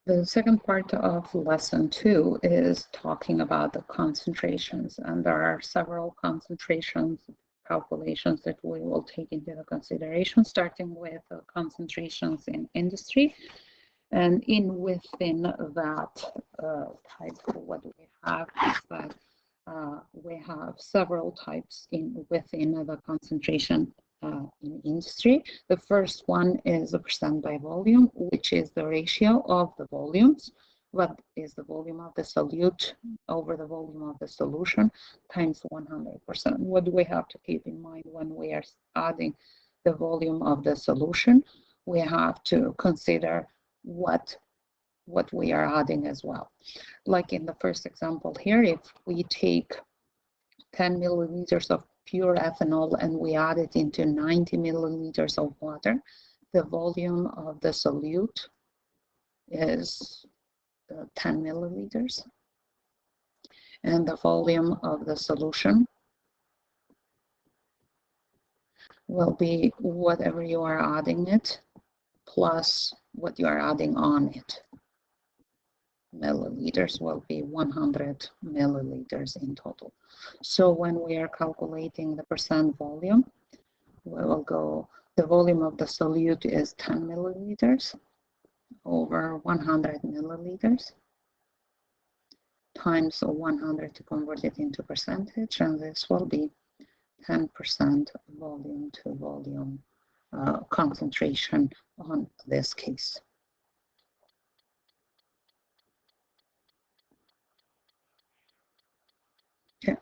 The second part of lesson 2 is talking about the concentrations, and there are several concentrations calculations that we will take into the consideration, starting with concentrations in industry. And within that type, what we have is that we have several types within the concentration in industry. The first one is a percent by volume, which is the ratio of the volumes. What is the volume of the solute over the volume of the solution times 100%. What do we have to keep in mind when we are adding the volume of the solution? We have to consider what we are adding as well. Like in the first example here, if we take 10 milliliters of pure ethanol and we add it into 90 milliliters of water, the volume of the solute is 10 milliliters. And the volume of the solution will be whatever you are adding it plus what you are adding on it. Milliliters will be 100 milliliters in total. So when we are calculating the percent volume, we will go, the volume of the solute is 10 milliliters over 100 milliliters times 100 to convert it into percentage, and this will be 10% volume to volume concentration on this case. Okay.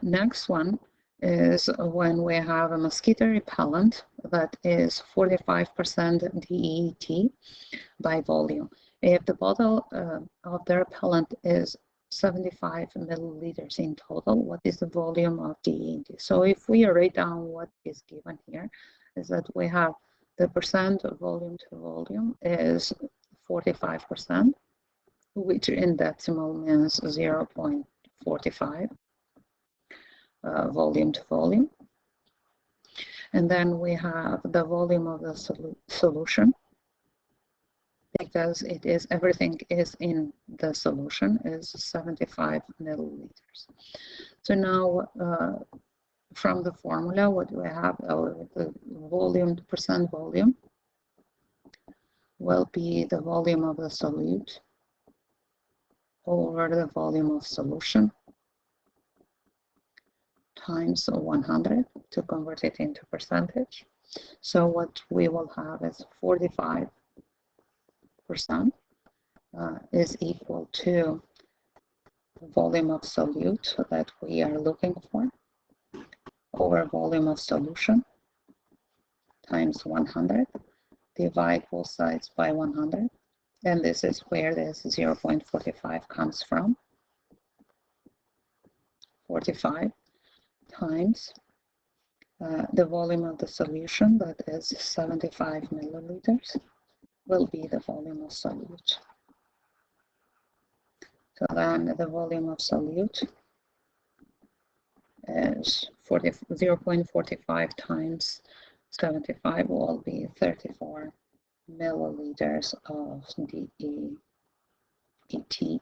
Next one is when we have a mosquito repellent that is 45% DEET by volume. If the bottle of the repellent is 75 milliliters in total, what is the volume of DEET? So if we write down what is given here, is that we have the percent of volume to volume is 45%, which in decimal means 0.45 volume to volume. And then we have the volume of the solution, because it is everything is in the solution, is 75 milliliters. So now from the formula, what do we have? The volume, the percent volume will be the volume of the solute over the volume of solution times 100 to convert it into percentage. So what we will have is 45% is equal to the volume of solute that we are looking for over volume of solution times 100. Divide both sides by 100, and this is where this 0.45 comes from. 45 times the volume of the solution, that is 75 milliliters, will be the volume of solute. So then the volume of solute is 0.45 times 75 will be 34 milliliters of DEET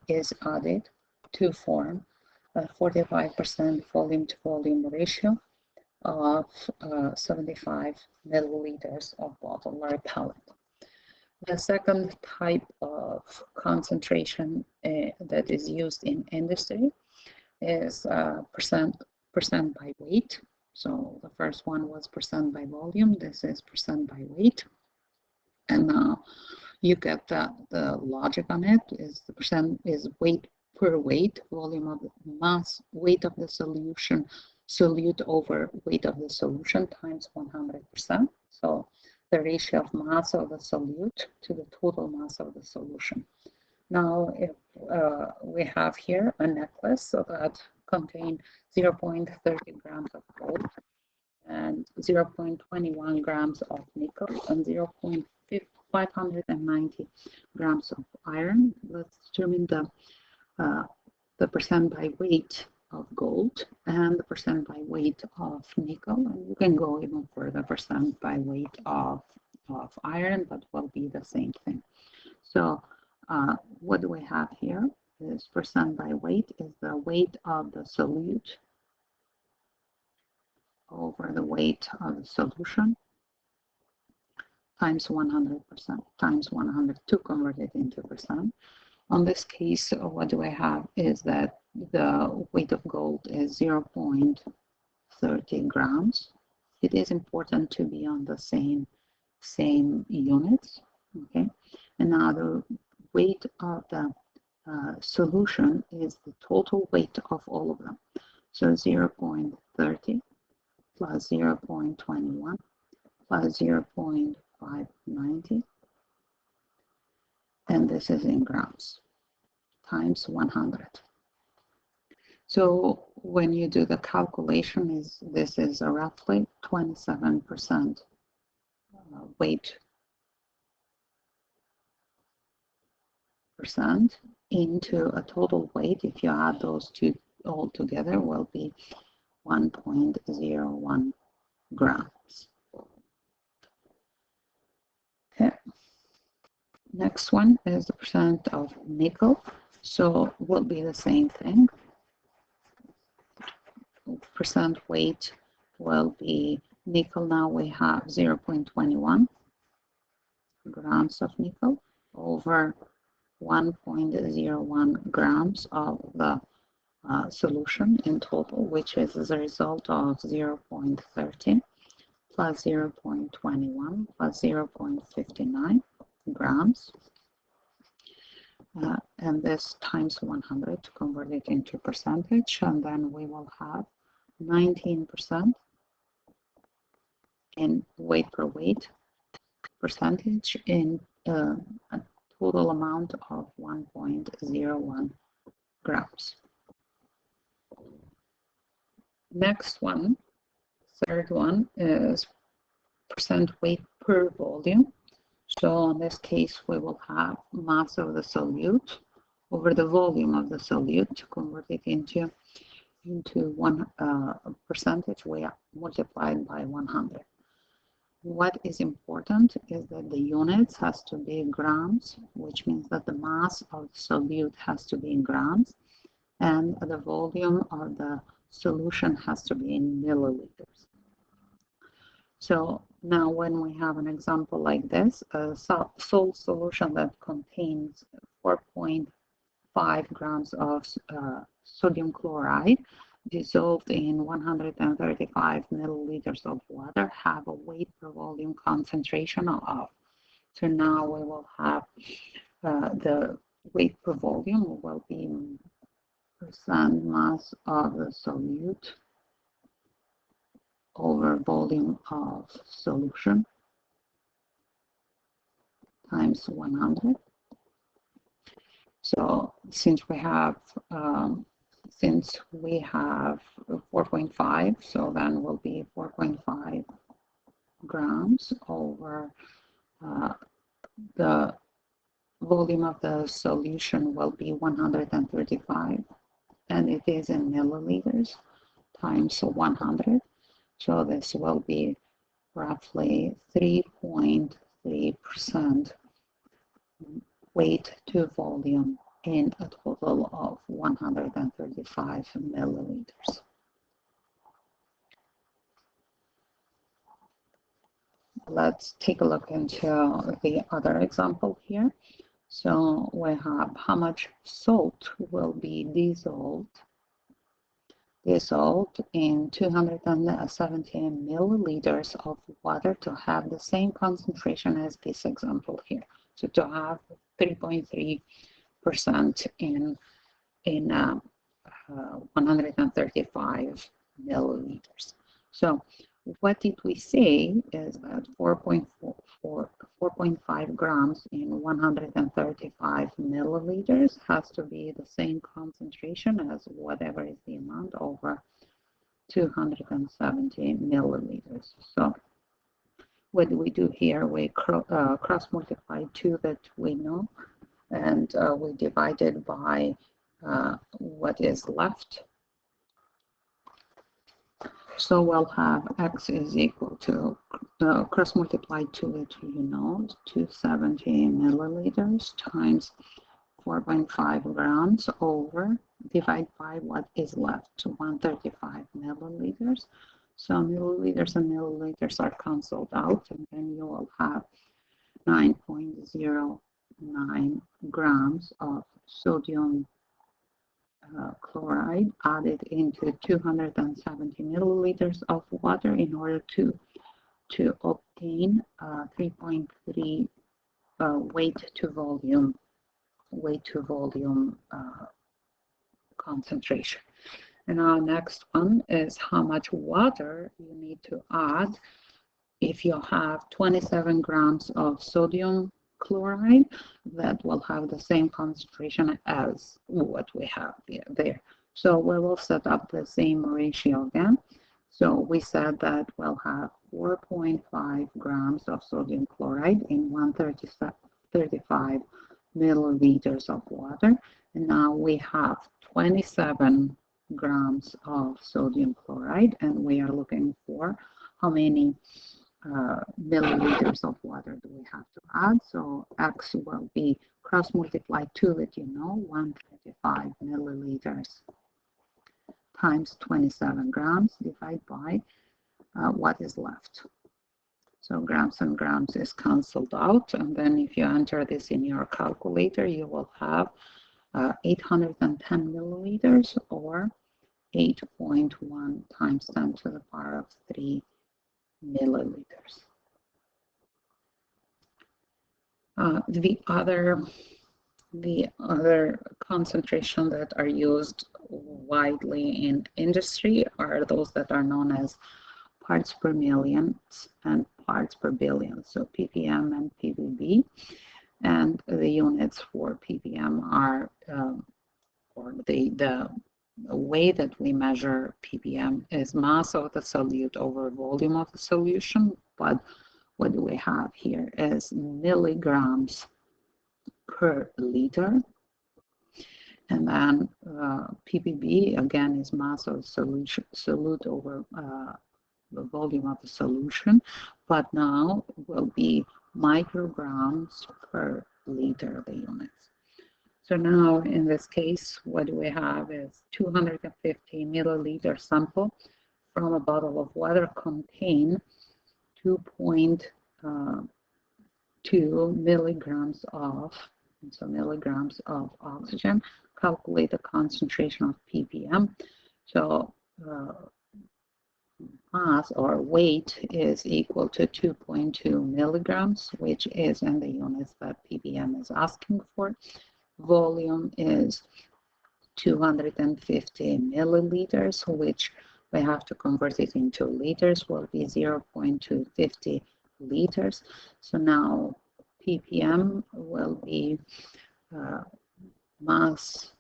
is added to form a 45% volume to volume ratio of 75 milliliters of bottle repellent. The second type of concentration that is used in industry is percent by weight. So the first one was percent by volume. This is percent by weight. And now you get the logic on it is the percent is weight per weight, volume of the mass, weight of the solution, solute over weight of the solution times 100%. So the ratio of mass of the solute to the total mass of the solution. Now, if we have here a necklace that contains 0.30 grams of gold and 0.21 grams of nickel and 0.590 grams of iron. Let's determine the percent by weight of gold and the percent by weight of nickel, and you can go even further, percent by weight of iron, but will be the same thing. So what do we have here is percent by weight is the weight of the solute over the weight of the solution times 100% times 100 to convert it into percent. On this case, what do I have is that the weight of gold is 0.30 grams. It is important to be on the same units, okay? And now the weight of the solution is the total weight of all of them. So 0.30 plus 0.21 plus 0.590, and this is in grams, times 100. So when you do the calculation, this is a roughly 27% weight percent into a total weight. If you add those two all together, will be 1.01 grams. Okay. Next one is the percent of nickel. So will be the same thing. Percent weight will be nickel. Now we have 0.21 grams of nickel over 1.01 grams of the solution in total, which is as a result of 0.30 plus 0.21 plus 0.59 grams. And this times 100 to convert it into percentage, and then we will have 19% in weight per weight percentage in a total amount of 1.01 grams. Next one, third one, is percent weight per volume. So in this case, we will have mass of the solute over the volume of the solute to convert it into one percentage. We are multiplied by 100. What is important is that the units has to be grams, which means that the mass of the solute has to be in grams, and the volume of the solution has to be in milliliters. So now when we have an example like this, a salt solution that contains 4.5 grams of sodium chloride dissolved in 135 milliliters of water have a weight per volume concentration of. So now we will have the weight per volume will be percent mass of the solute over volume of solution times 100. So since we have 4.5, so then will be 4.5 grams over the volume of the solution will be 135, and it is in milliliters times 100. So this will be roughly 3.3% weight to volume in a total of 135 milliliters. Let's take a look into the other example here. So we have how much salt will be dissolved in 270 milliliters of water to have the same concentration as this example here. So to have 3.3% in 135 milliliters. So what did we say is that 4.5 grams in 135 milliliters has to be the same concentration as whatever is the amount over 270 milliliters. So what do we do here? We cross multiply two that we know, and we divide it by what is left. So we'll have x is equal to cross multiply 2 that you know, 270 milliliters times 4.5 grams over, divide by what is left, 135 milliliters. So milliliters and milliliters are canceled out, and then you will have 9.09 grams of sodium chloride added into 270 milliliters of water in order to obtain 3.3 weight to volume concentration. And our next one is how much water you need to add if you have 27 grams of sodium chloride. That will have the same concentration as what we have there. So we will set up the same ratio again. So we said that we'll have 4.5 grams of sodium chloride in 135 milliliters of water. And now we have 27 grams of sodium chloride, and we are looking for how many milliliters of water do we have to add. So X will be cross multiply 2 that 135 milliliters times 27 grams divided by what is left. So grams and grams is cancelled out, and then if you enter this in your calculator, you will have 810 milliliters, or 8.1 times 10 to the power of 3 milliliters. The other concentration that are used widely in industry are those that are known as parts per million and parts per billion, so ppm and ppb. And the units for ppm are, or the way that we measure ppm is mass of the solute over volume of the solution. But what do we have here is milligrams per liter. And then ppb again is mass of solution, solute over the volume of the solution, but now will be micrograms per liter, the units. So now in this case, what we have is 250 milliliter sample from a bottle of water contain 2.2 milligrams of, oxygen. Calculate the concentration of ppm. So mass or weight is equal to 2.2 milligrams, which is in the units that ppm is asking for. Volume is 250 milliliters, which we have to convert it into liters, will be 0.250 liters. So now ppm will be mass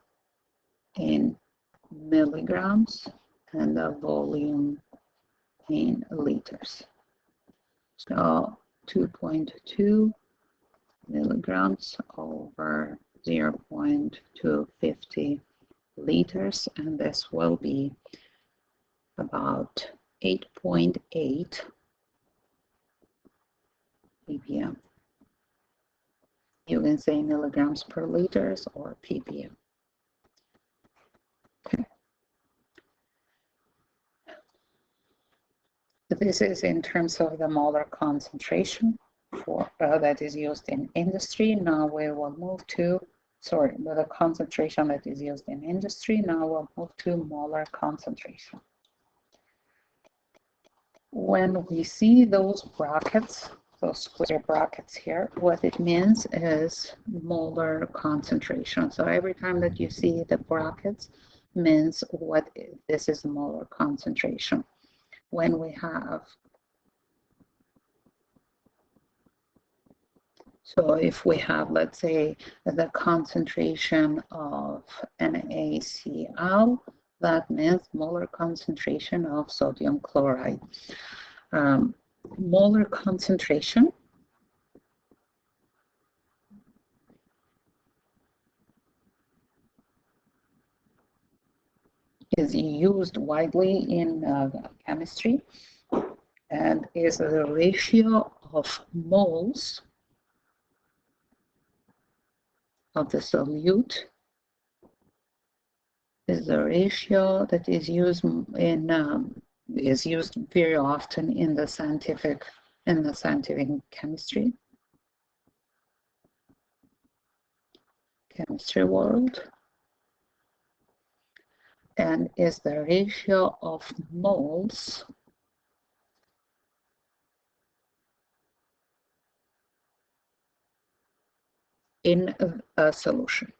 in milligrams and the volume in liters. So 2.2 milligrams over 0.250 liters, and this will be about 8.8 ppm. You can say milligrams per liters or ppm. Okay. So this is in terms of the molar concentration for that is used in industry. Now we will move to, the concentration that is used in industry. Now we'll move to molar concentration. When we see those brackets, those square brackets here, what it means is molar concentration. So every time that you see the brackets means what this is molar concentration. When we have, so if we have, let's say, the concentration of NaCl, that means molar concentration of sodium chloride. Molar concentration is used widely in chemistry and is the ratio of moles of the solute is the ratio that is used very often in the scientific chemistry world, and is the ratio of moles in a solution.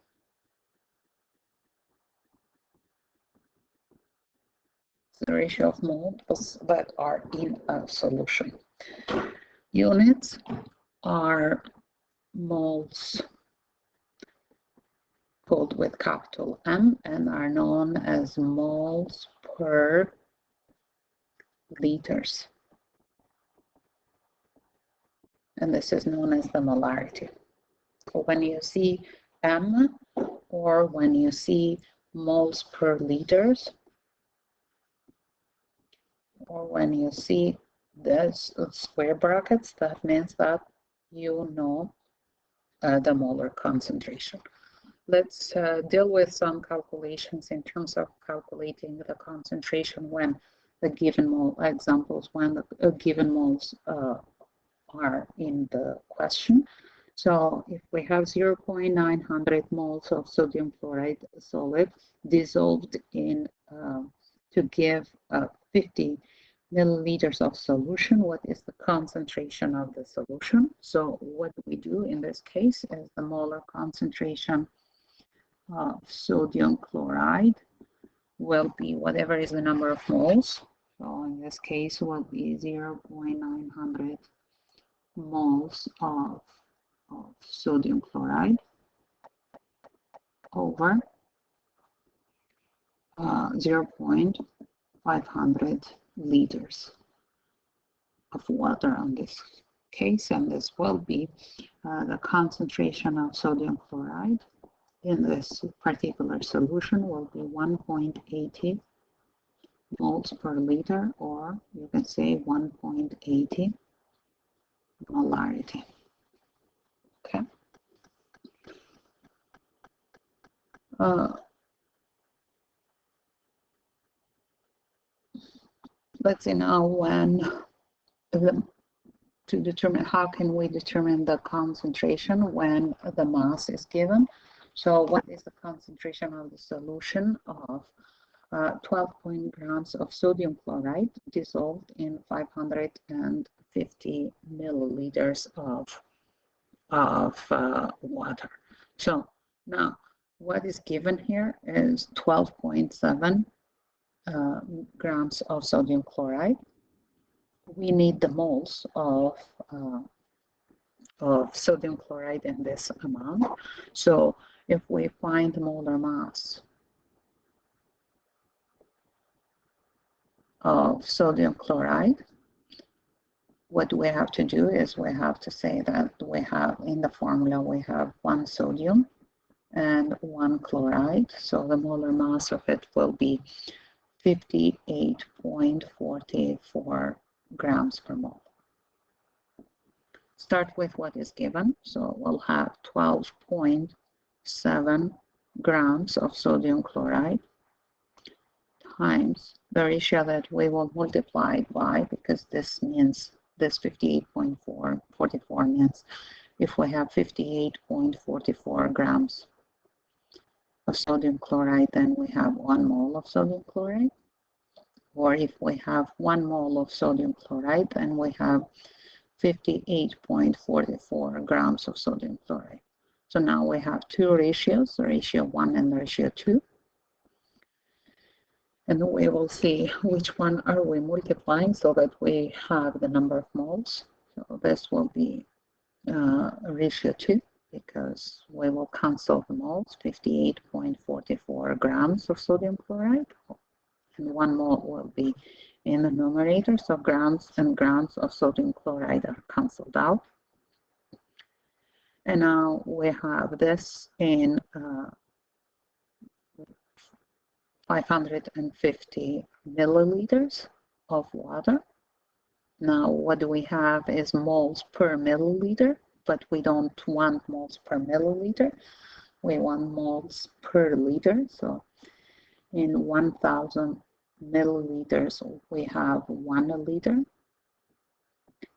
The ratio of moles that are in a solution. Units are moles called with capital M and are known as moles per liters. And this is known as the molarity. When you see M or when you see moles per liters, or when you see this square brackets, that means that you know the molar concentration. Let's deal with some calculations in terms of calculating the concentration when the given mole examples, when the given moles are in the question. So if we have 0.900 moles of sodium chloride solid dissolved in to give 50 milliliters of solution, what is the concentration of the solution? So what we do in this case is the molar concentration of sodium chloride will be whatever is the number of moles. So in this case will be 0.900 moles of sodium chloride over 0.500 liters of water on this case, and this will be the concentration of sodium chloride in this particular solution will be 1.80 moles per liter, or you can say 1.80 molarity. Okay. Let's see now to determine how can we determine the concentration when the mass is given. So what is the concentration of the solution of 12 grams of sodium chloride dissolved in 550 milliliters of water. So now what is given here is 12.7 grams of sodium chloride. We need the moles of sodium chloride in this amount. So if we find molar mass of sodium chloride, what we have to do is we have to say that we have in the formula we have 1 sodium and 1 chloride. So the molar mass of it will be 58.44 grams per mole. Start with what is given. So we'll have 12.7 grams of sodium chloride times the ratio that we will multiply by, because this means this 58.44 means if we have 58.44 grams of sodium chloride, then we have 1 mole of sodium chloride. Or if we have 1 mole of sodium chloride, then we have 58.44 grams of sodium chloride. So now we have 2 ratios, ratio 1 and ratio 2. And we will see which one are we multiplying so that we have the number of moles. So this will be ratio 2, because we will cancel the moles, 58.44 grams of sodium chloride. And 1 mole will be in the numerator, so grams and grams of sodium chloride are cancelled out. And now we have this in 550 milliliters of water. Now what do we have is moles per milliliter, but we don't want moles per milliliter. We want moles per liter. So in 1,000 milliliters, we have 1 liter.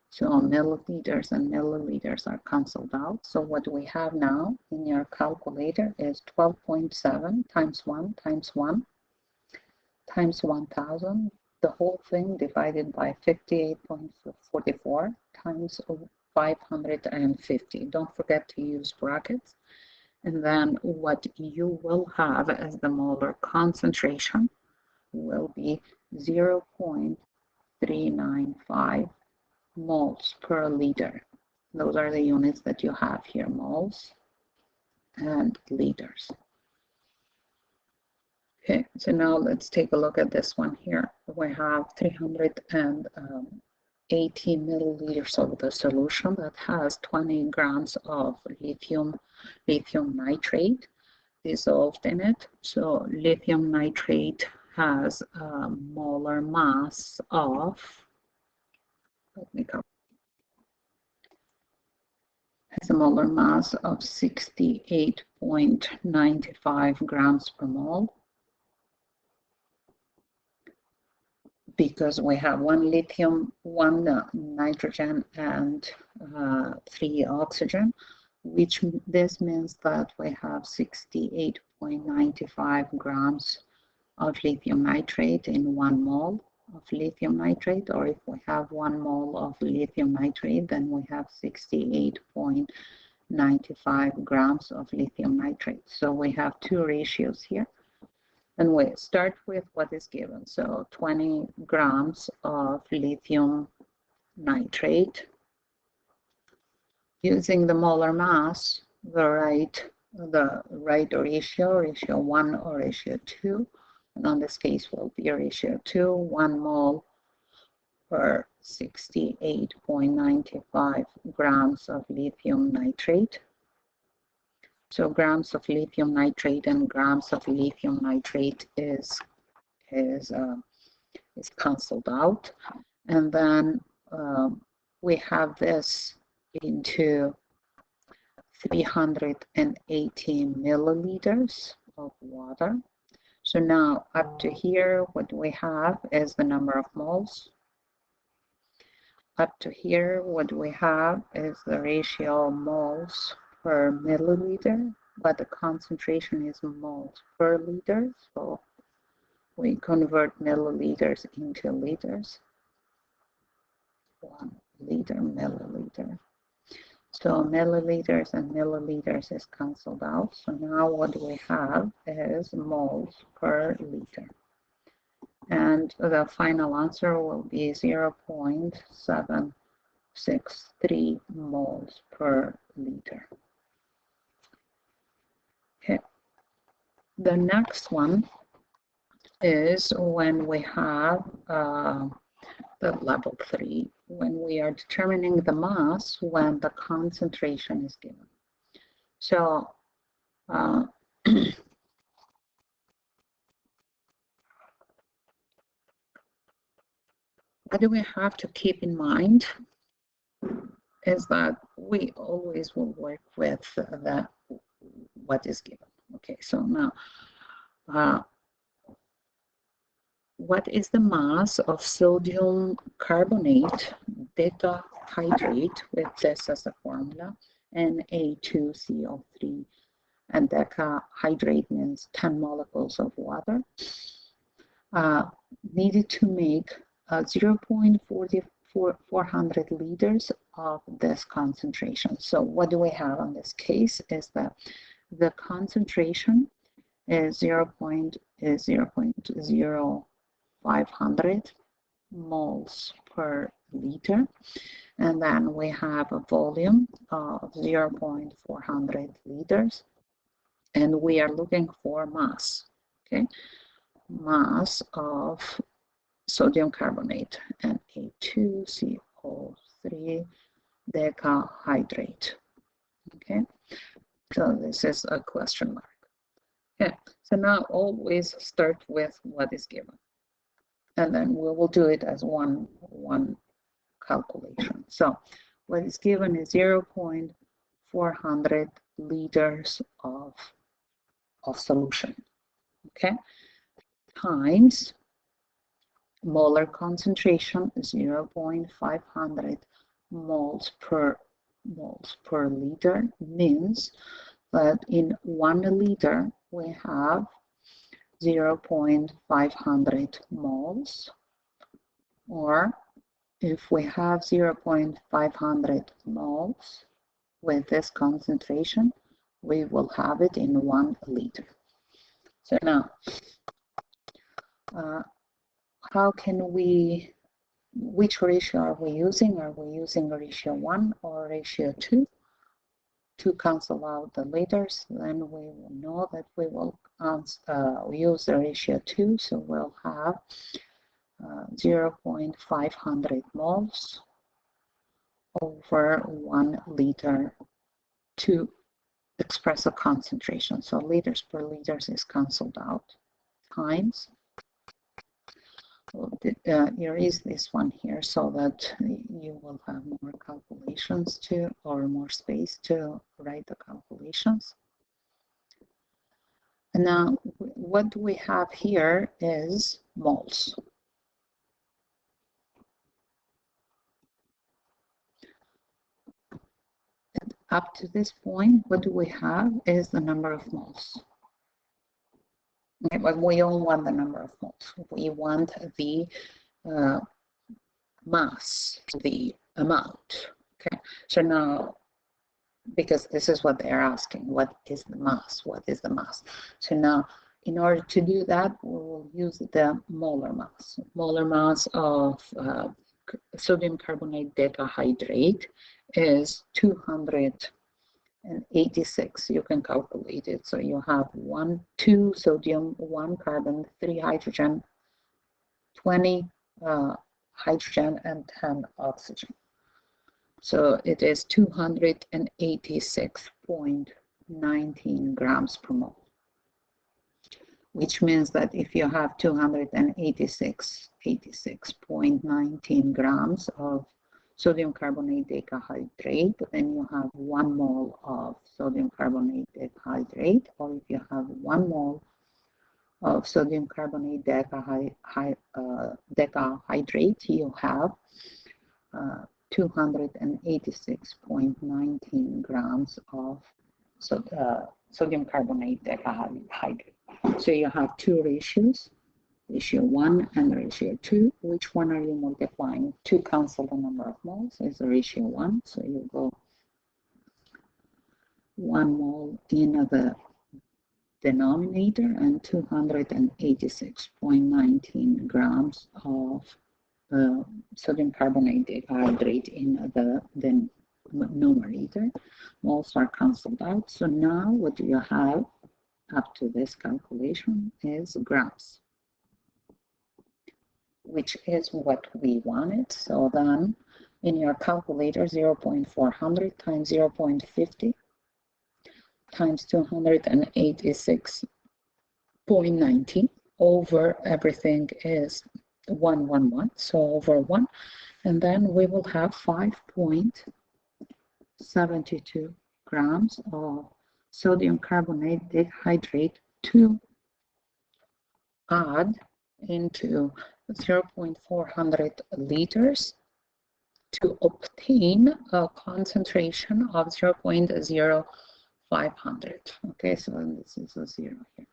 So milliliters and milliliters are canceled out. So what we have now in your calculator is 12.7 times 1 times 1 times 1,000. The whole thing divided by 58.44 times 550. Don't forget to use brackets. And then what you will have as the molar concentration will be 0.395 moles per liter. Those are the units that you have here, moles and liters. Okay, so now let's take a look at this one here. We have 380 milliliters of the solution that has 20 grams of lithium nitrate dissolved in it. So lithium nitrate has a molar mass of, let me go, has a molar mass of 68.95 grams per mole. Because we have 1 lithium, 1 nitrogen, and 3 oxygen, which this means that we have 68.95 grams of lithium nitrate in 1 mole of lithium nitrate, or if we have 1 mole of lithium nitrate, then we have 68.95 grams of lithium nitrate. So we have 2 ratios here. And we start with what is given. So 20 grams of lithium nitrate. Using the molar mass, the right ratio 1 or ratio 2. And on this case will be ratio 2, 1 mole per 68.95 grams of lithium nitrate. So grams of lithium nitrate and grams of lithium nitrate is canceled out. And then we have this into 380 milliliters of water. So now up to here, what we have is the number of moles. Up to here, what we have is the ratio of moles per milliliter, but the concentration is moles per liter. So we convert milliliters into liters. 1 liter, milliliter. So milliliters and milliliters is canceled out. So now what we have is moles per liter. And the final answer will be 0.763 moles per liter. Okay. The next one is when we have the level 3, when we are determining the mass when the concentration is given. So what do we have to keep in mind is that we always will work with what is given. Okay, so now what is the mass of sodium carbonate decahydrate with this as a formula, Na2CO3, and decahydrate means 10 molecules of water, needed to make 0.400 liters of this concentration. So what do we have on this case is that the concentration is 0.0500 moles per liter, and then we have a volume of 0.400 liters, and we are looking for mass, okay, mass of sodium carbonate, Na2CO3 decahydrate. Okay, so this is a question mark. Okay, so now always start with what is given, and then we will do it as one calculation. So what is given is 0.0500 400 liters of solution, okay, times molar concentration 0.500 moles per liter, means that in 1 liter we have 0.500 moles, or if we have 0.500 moles with this concentration, we will have it in 1 liter. So now, how can we, which ratio are we using? Are we using ratio 1 or ratio 2? To cancel out the liters, then we will know that we will use the ratio 2, so we'll have 0.500 moles over 1 liter to express the concentration. So liters per liters is canceled out, times, here is this one here, so that you will have more calculations to, or more space to write the calculations. And now what we have here is moles. And up to this point, what do we have is the number of moles. Okay, but we don't want the number of moles. We want the mass, the amount. Okay, so now, because this is what they're asking, what is the mass? What is the mass? So now, in order to do that, we will use the molar mass. Molar mass of sodium carbonate decahydrate is 286. You can calculate it. So you have 2 sodium, 1 carbon, 3 hydrogen, 20 hydrogen, and 10 oxygen. So it is 286.19 grams per mole, which means that if you have 86.19 grams of sodium carbonate decahydrate, then you have 1 mole of sodium carbonate decahydrate, or if you have 1 mole of sodium carbonate decahydrate, you have 286.19 grams of sodium carbonate decahydrate. So you have 2 ratios, ratio 1 and ratio 2. Which one are you multiplying to cancel the number of moles? Is the ratio 1. So you go 1 mole in the denominator and 286.19 grams of sodium carbonate decahydrate in the numerator. Moles are cancelled out. So now what you have up to this calculation is grams, which is what we wanted. So then in your calculator, 0.400 times 0.50 times 286.19 over everything is 111, so over 1, and then we will have 5.72 grams of sodium carbonate dehydrate to add into 0.400 liters to obtain a concentration of 0.0500. Okay, so this is a 0 here.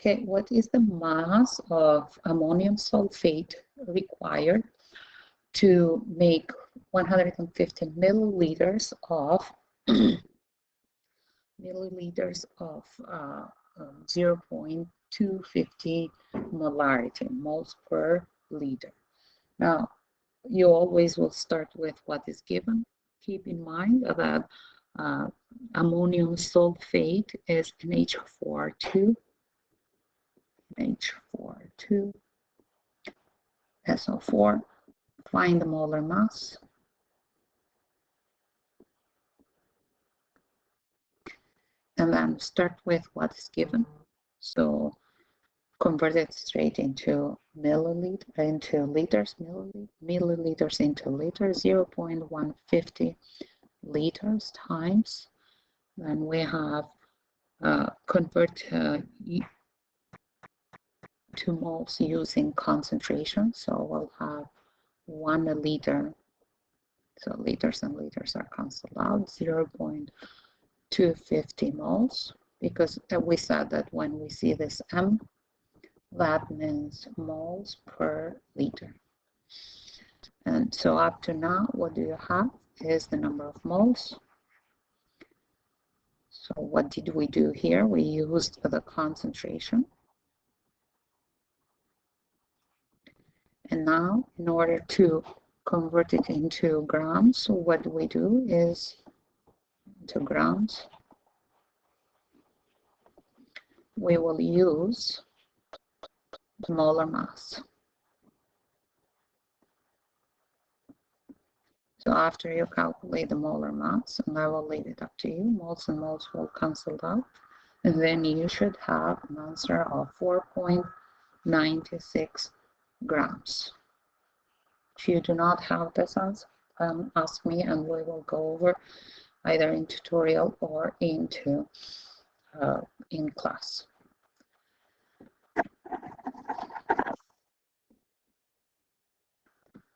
Okay, what is the mass of ammonium sulfate required to make 150 milliliters of 0.250 molarity, moles per liter? Now, you always will start with what is given. Keep in mind that ammonium sulfate is NH4 SO4. Find the molar mass. And then start with what is given. So convert it straight into liters, milliliters into liters, 0.150 liters times, then we have convert to moles using concentration. So we'll have 1 liter. So liters and liters are cancelled out, 0.250 moles, because we said that when we see this M, that means moles per liter. And so up to now, what do you have is the number of moles. So what did we do here? We used the concentration. And now, in order to convert it into grams, what we do is into grams, we will use the molar mass. So after you calculate the molar mass, and I will leave it up to you, moles and moles will cancel out, and then you should have an answer of 4.96 grams. If you do not have this answer, ask me and we will go over either in tutorial or into in class.